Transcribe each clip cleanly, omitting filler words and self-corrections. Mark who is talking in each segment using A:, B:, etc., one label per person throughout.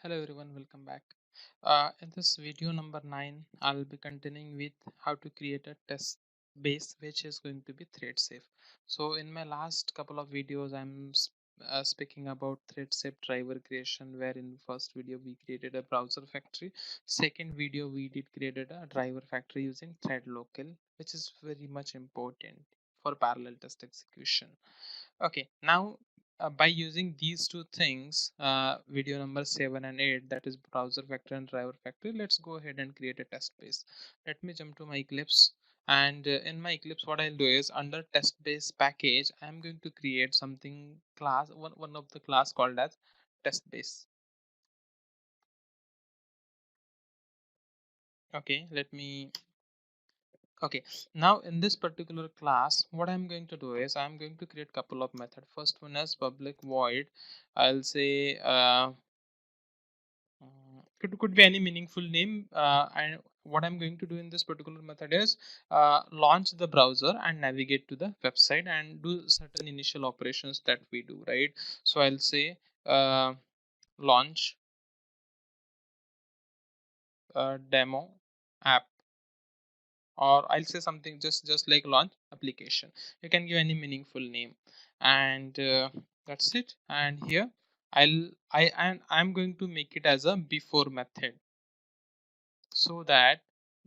A: Hello everyone, welcome back. In this video number 9, I'll be continuing with how to create a test base which is going to be thread safe. So in my last couple of videos, I'm speaking about thread safe driver creation, where in first video we created a browser factory. Second video we did created a driver factory using thread local, which is very much important for parallel test execution. Okay, now by using these two things, video number 7 and 8, that is browser factory and driver factory, let's go ahead and create a test base. Let me jump to my Eclipse, and in my Eclipse what I'll do is under test base package I'm going to create something class, one of the class called as test base. Okay, okay, now in this particular class what I'm going to do is I'm going to create couple of method. First one is public void. I'll say could be any meaningful name, and what I'm going to do in this particular method is launch the browser and navigate to the website and do certain initial operations that we do, right? So I'll say launch demo app, or I'll say something just like launch application. You can give any meaningful name, and that's it. And here I'm going to make it as a before method, so that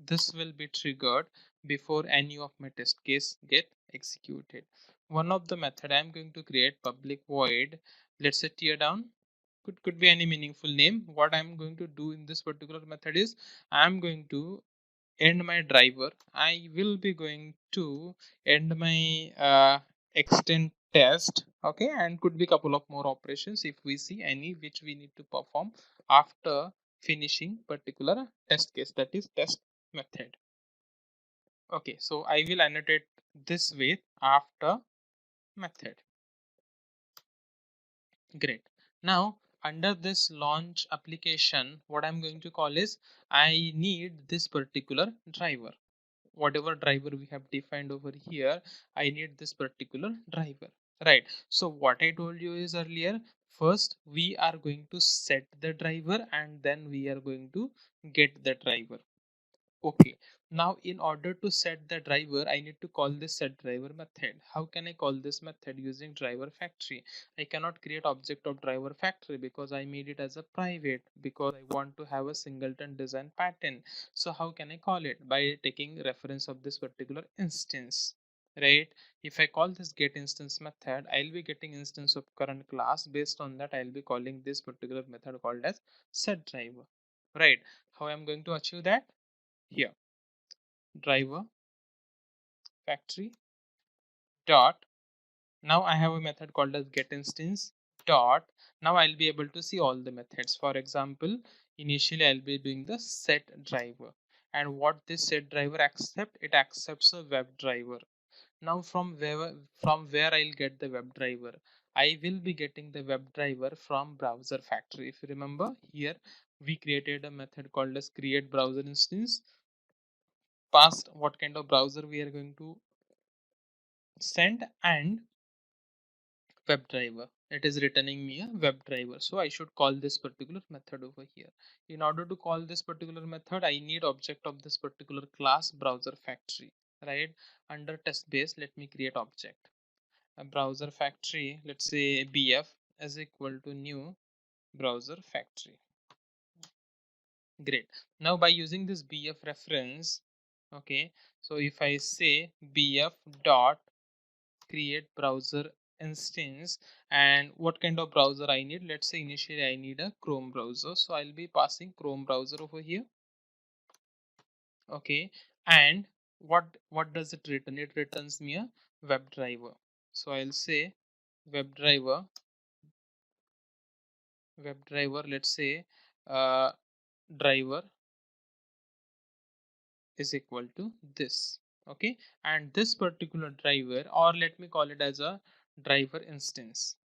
A: this will be triggered before any of my test case get executed. One of the method I'm going to create public void, let's say tear down, could be any meaningful name. What I'm going to do in this particular method is I'm going to end my driver. I will be going to end my extend test, okay, and could be couple of more operations if we see any which we need to perform after finishing particular test case, that is test method. Okay, so I will annotate this with after method. Great. Now under this launch application, what I'm going to call is I need this particular driver. Whatever driver we have defined over here, I need this particular driver, right? So what I told you is earlier, first we are going to set the driver and then we are going to get the driver. Okay, now in order to set the driver, I need to call this set driver method. How can I call this method? Using driver factory. I cannot create object of driver factory because I made it as a private, because I want to have a singleton design pattern. So how can I call it? By taking reference of this particular instance, right? If I call this get instance method, I'll be getting instance of current class. Based on that, I'll be calling this particular method called as set driver, right? How I'm going to achieve that? Here, driver factory dot, now I have a method called as get instance dot. Now I'll be able to see all the methods. For example, initially I'll be doing the set driver, and what this set driver accept, it accepts a web driver. Now from where I'll get the web driver, I will be getting the web driver from browser factory. If you remember, here we created a method called as create browser instance, passed what kind of browser we are going to send, and web driver, it is returning me a web driver. So I should call this particular method over here. In order to call this particular method, I need object of this particular class browser factory, right? Under test base, let me create object a browser factory. Let's say bf is equal to new browser factory. Great. Now by using this bf reference, okay, so if I say bf dot create browser instance, and what kind of browser I need, let's say initially I need a Chrome browser, so I'll be passing Chrome browser over here. Okay, and what does it return? It returns me a web driver. So I'll say web driver, let's say driver is equal to this. Okay, and this particular driver, or let me call it as a driver instance,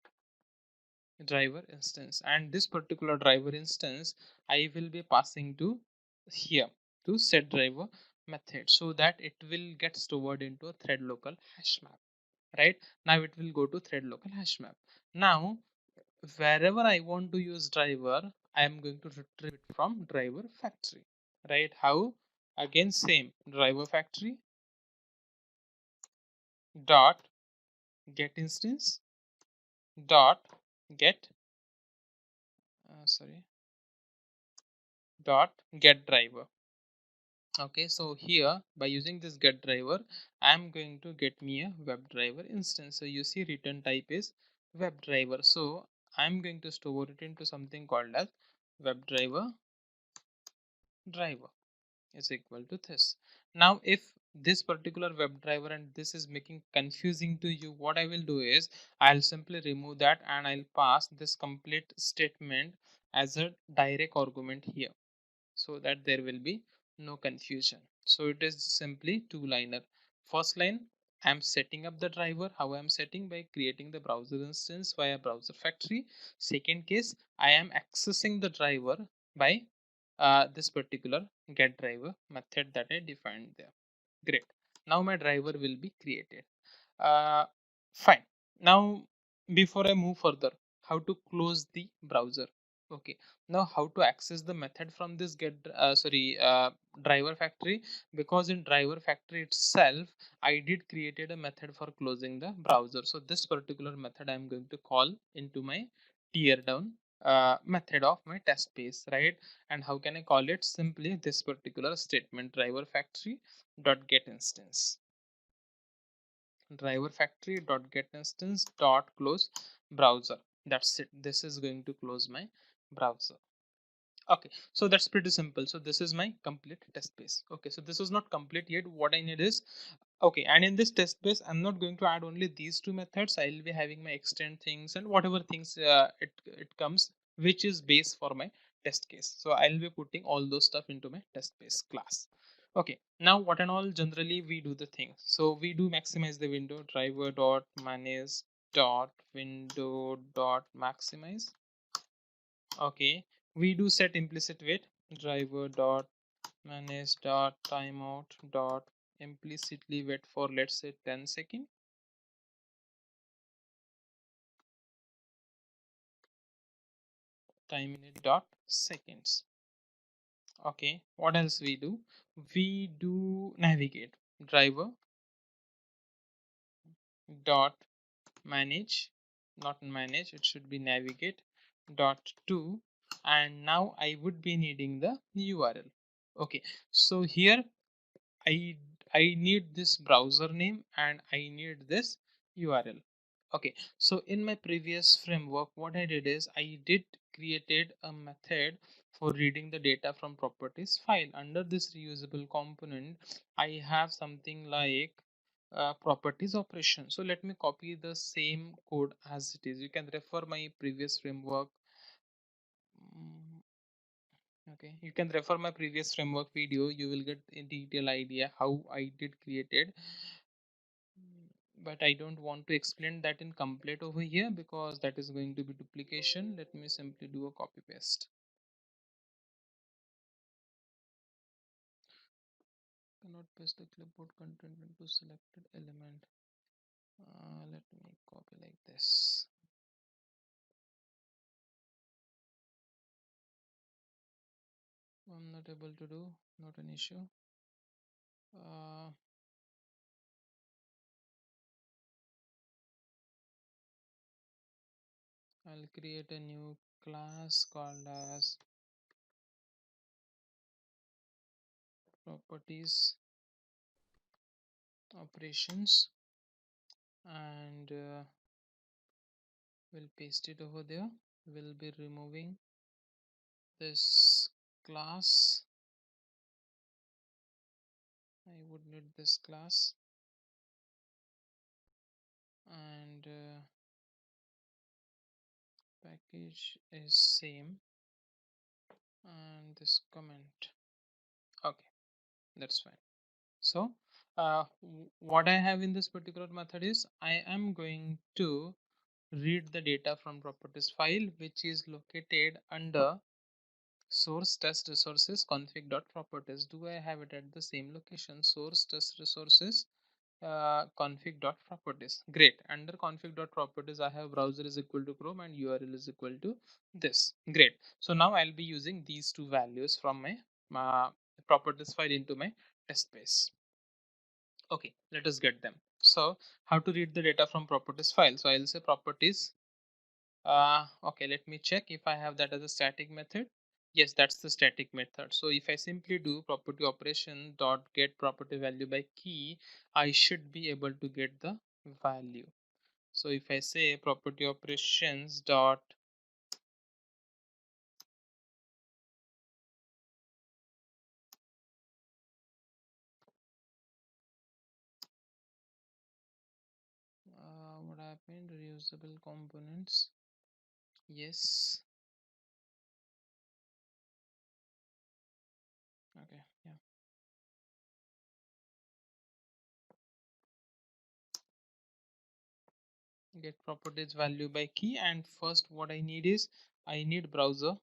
A: and this particular driver instance I will be passing to here, to set driver method, so that it will get stored into a thread local hash map. Right, now it will go to thread local hash map. Now wherever I want to use driver, I am going to retrieve it from driver factory, right? How? Again, same driver factory dot get instance dot get sorry dot get driver. Okay, so here by using this get driver, I'm going to get me a WebDriver instance. So you see return type is WebDriver. So I'm going to store it into something called as WebDriver driver is equal to this. Now if this particular WebDriver and this is making confusing to you, what I will do is I'll simply remove that and I'll pass this complete statement as a direct argument here, so that there will be no confusion. So it is simply two-liner. First line, I'm setting up the driver. How I'm setting? By creating the browser instance via browser factory. Second case, I am accessing the driver by this particular get driver method that I defined there. Great. Now my driver will be created. Uh, Fine. Now before I move further, how to close the browser? Okay, now how to access the method from this get driver factory? Because in driver factory itself I did created a method for closing the browser. So this particular method I'm going to call into my tear down method of my test base, right? And how can I call it? Simply this particular statement, driver factory dot get instance, driver factory dot get instance dot close browser. That's it. This is going to close my browser. Okay, so that's pretty simple. So this is my complete test base. Okay, so this is not complete yet. What I need is, okay, and in this test base I'm not going to add only these two methods. I'll be having my extend things and whatever things it comes, which is base for my test case. So I'll be putting all those stuff into my test base class. Okay, now what and all generally we do the thing. So we do maximize the window, driver dot manage dot window dot maximize. Okay, we do set implicit wait, driver dot manage dot timeout dot implicitly wait for, let's say, 10 seconds. Time minute dot seconds. Okay, what else we do? We do navigate, driver dot manage, not manage, it should be navigate dot to, and now I would be needing the URL. Okay, so here I I need this browser name and I need this URL. Okay, so in my previous framework, what I did is I did created a method for reading the data from properties file. Under this reusable component, I have something like properties operation. So let me copy the same code as it is. You can refer my previous framework. Mm, okay, you can refer my previous framework video. You will get a detailed idea how I did created. But I don't want to explain that in complete over here because that is going to be duplication. Let me simply do a copy paste. Cannot paste the clipboard content into selected element. Let me copy like this. I'm not able to do, not an issue. uh, I'll create a new class called as properties operations, and we'll paste it over there. We'll be removing this class. I would need this class, and package is same, and this comment. Okay, that's fine. So what I have in this particular method is I am going to read the data from properties file, which is located under source test resources config.properties. Do I have it at the same location? Source test resources config.properties. Great. Under config.properties, I have browser is equal to Chrome and URL is equal to this. Great. So now I'll be using these two values from my properties file into my test base. Okay, let us get them. So how to read the data from properties file? So I'll say properties. Okay, let me check if I have that as a static method. Yes, that's the static method. So if I simply do property operation dot get property value by key, I should be able to get the value. So if I say property operations dot what happened? Reusable components. Yes. Okay. Yeah. Get properties value by key, and first what I need is I need browser.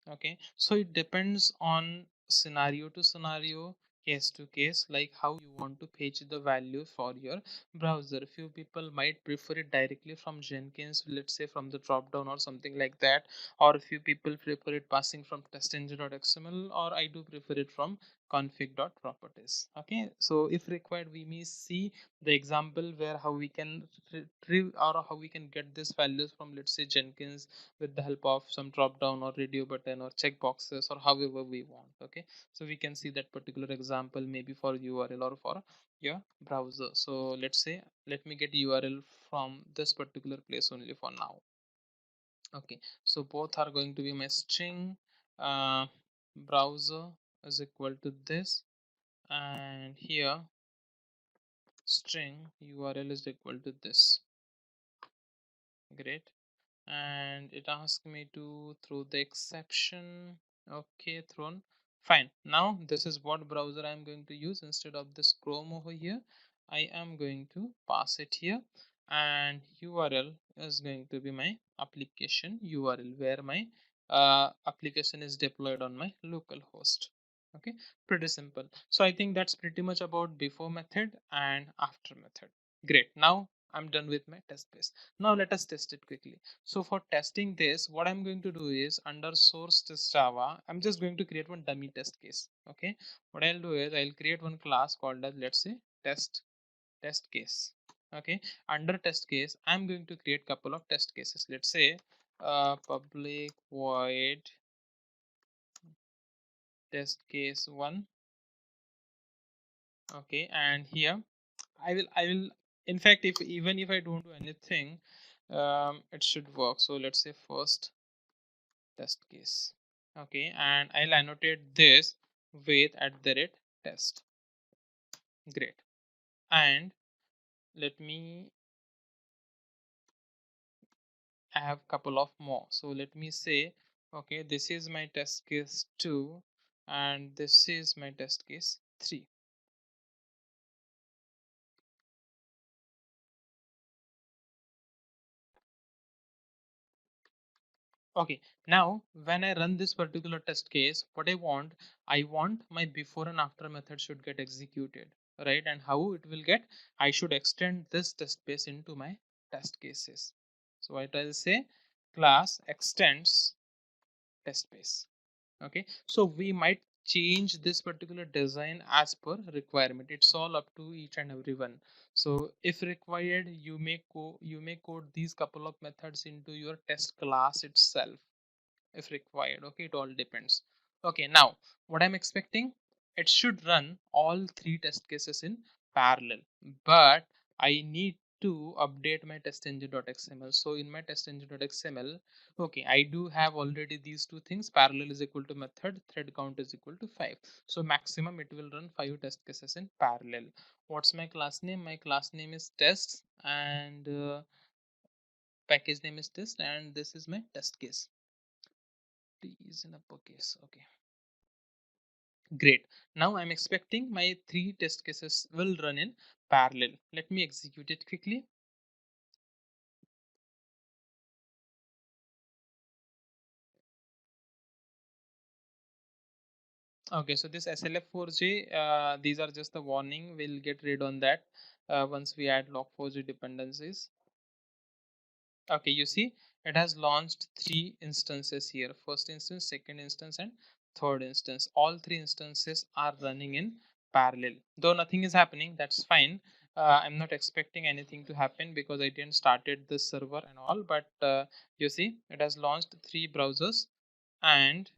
A: Okay, so it depends on scenario to scenario, case to case, like how you want to fetch the value for your browser. Few people might prefer it directly from Jenkins, let's say from the drop down or something like that, or a few people prefer it passing from testengine.xml, or I do prefer it from config.properties. Okay, so if required, we may see the example where how we can retrieve or how we can get these values from, let's say, Jenkins, with the help of some drop down or radio button or check boxes or however we want. Okay, so we can see that particular example maybe for URL or for your browser. So let's say, let me get URL from this particular place only for now. Okay, so both are going to be my string. Browser is equal to this, and here string URL is equal to this. Great. And it asked me to throw the exception. Okay, thrown. Fine. Now this is what browser I'm going to use instead of this Chrome over here. I am going to pass it here, and URL is going to be my application URL where my application is deployed on my local host. Okay, pretty simple. So I think that's pretty much about before method and after method. Great. Now I'm done with my test base. Now let us test it quickly. So for testing this, what I'm going to do is under source test Java, I'm just going to create one dummy test case. Okay, what I'll do is I'll create one class called as, let's say, test case. Okay, under test case, I'm going to create couple of test cases. Let's say public void test case 1. Okay, and here I will in fact, if even if I don't do anything, it should work. So let's say first test case. Okay, and I'll annotate this with @test. Great. And let me have couple of more. So let me say, okay, this is my test case 2 and this is my test case 3. Okay, now when I run this particular test case, what I want my before and after method should get executed, right? And how it will get, I should extend this test case into my test cases. So what I'll say, class extends test case. Okay, so we might change this particular design as per requirement. It's all up to each and everyone. So if required, you may code these couple of methods into your test class itself if required. Okay, it all depends. Okay, now what I'm expecting, it should run all three test cases in parallel, but I need to update my testengine.xml. So in my testengine.xml, okay, I do have already these two things. Parallel is equal to method, thread count is equal to 5. So maximum it will run 5 test cases in parallel. What's my class name? My class name is test, and package name is test, and this is my test case. T is in uppercase. Okay, great. Now I'm expecting my 3 test cases will run in parallel. Let me execute it quickly. Okay, so this SLF4J, these are just the warning. We'll get rid on that once we add log4j dependencies. Okay, you see, it has launched three instances here. First instance, second instance, and third instance. All three instances are running in parallel. Though nothing is happening, that's fine. I'm not expecting anything to happen because I didn't started this server and all. But you see, it has launched three browsers, and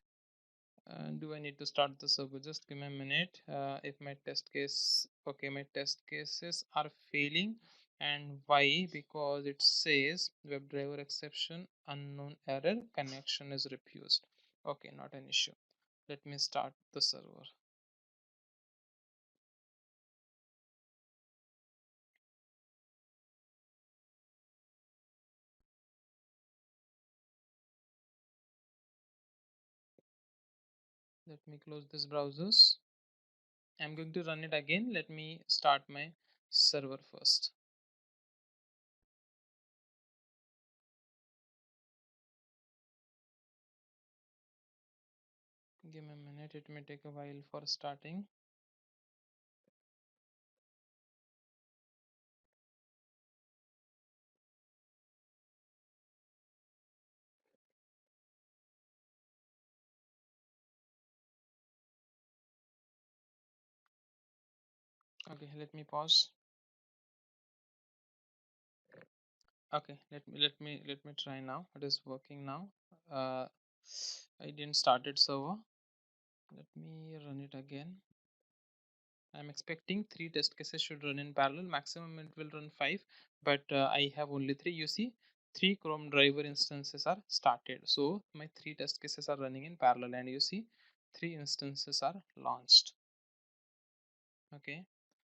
A: do I need to start the server? Just give me a minute. If my test case, okay, my test cases are failing. And why? Because it says WebDriver exception, unknown error, connection is refused. Okay, not an issue. Let me start the server. Let me close this browsers. I'm going to run it again. Let me start my server first. Give me a minute. It may take a while for starting. Okay, let me pause. Okay, let me try now. It is working now. uh, I didn't start it server. Let me run it again. I'm expecting three test cases should run in parallel. Maximum it will run five, but I have only three. You see, three Chrome driver instances are started, so my three test cases are running in parallel, and you see three instances are launched. Okay,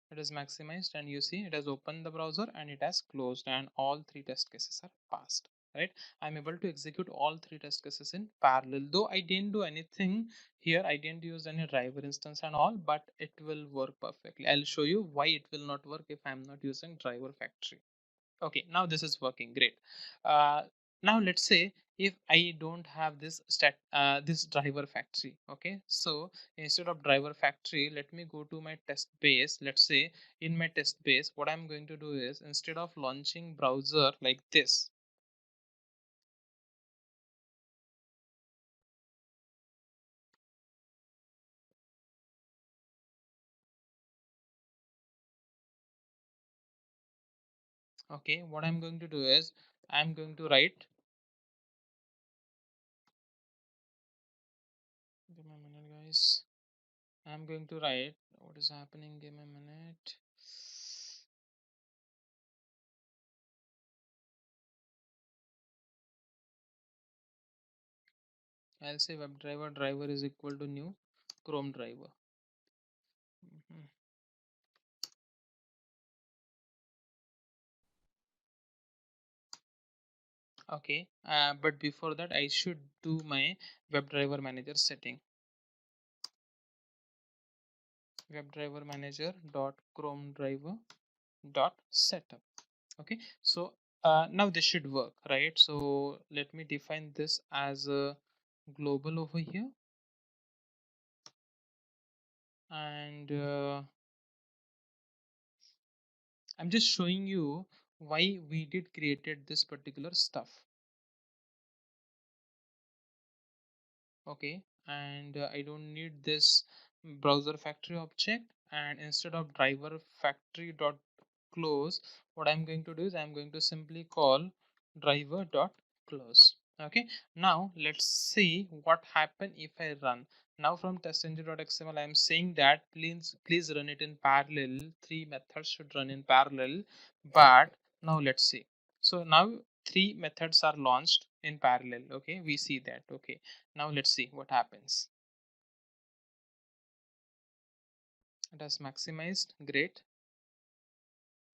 A: it is maximized, and you see it has opened the browser and it has closed, and all three test cases are passed. Right, I'm able to execute all three test cases in parallel. Though I didn't do anything here, I didn't use any driver instance and all, but it will work perfectly. I'll show you why it will not work if I'm not using driver factory. Okay, now this is working great. uh, Now let's say if I don't have this driver factory. Okay, so instead of driver factory, let me go to my test base. Let's say in my test base, what I'm going to do is, instead of launching browser like this, okay, what I'm going to do is, I'm going to write, give me a minute guys, I'm going to write what is happening, give me a minute. I'll say WebDriver driver is equal to new Chrome driver. Mhm. Okay, but before that, I should do my WebDriver manager setting. WebDriver manager dot Chrome driver dot setup. Okay, so now this should work, right? So let me define this as a global over here, and I'm just showing you why we did created this particular stuff. Okay, and I don't need this browser factory object, and instead of driver factory dot close, what I'm going to do is I'm going to simply call driver dot close. Okay, now let's see what happen if I run. Now from testengine.xml, I'm saying that please run it in parallel. Three methods should run in parallel. But now let's see. So now three methods are launched in parallel. Okay, we see that. Okay, now let's see what happens. It has maximized, great.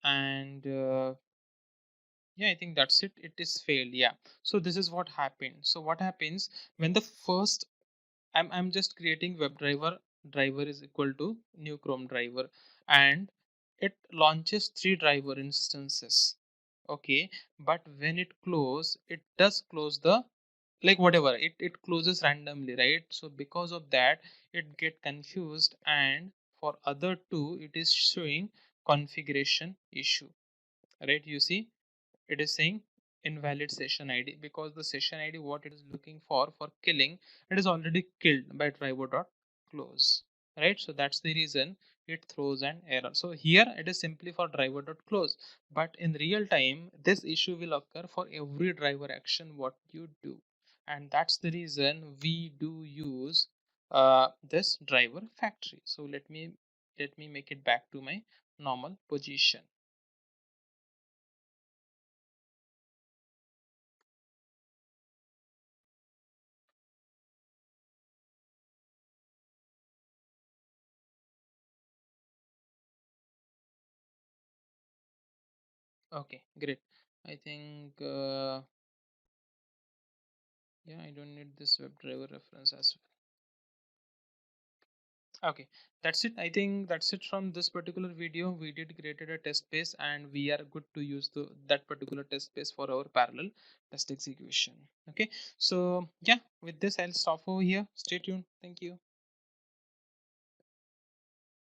A: And yeah, I think that's it. It is failed. Yeah, so this is what happened. So what happens when the first, I'm just creating WebDriver driver is equal to new Chrome driver, and it launches three driver instances. Okay, but when it does close the like whatever, it closes randomly, right? So because of that it get confused, and for other two it is showing configuration issue, right? You see, it is saying invalid session id because the session id what it is looking for killing, it is already killed by driver.close, right? So that's the reason it throws an error. So here it is simply for driver.close, but in real time this issue will occur for every driver action what you do, and that's the reason we do use this driver factory. So let me make it back to my normal position. Okay, great. I think, yeah, I don't need this WebDriver reference as well. Okay, that's it. I think that's it from this particular video. We did created a test base and we are good to use that particular test base for our parallel test execution. Okay, so yeah, with this, I'll stop over here. Stay tuned. Thank you.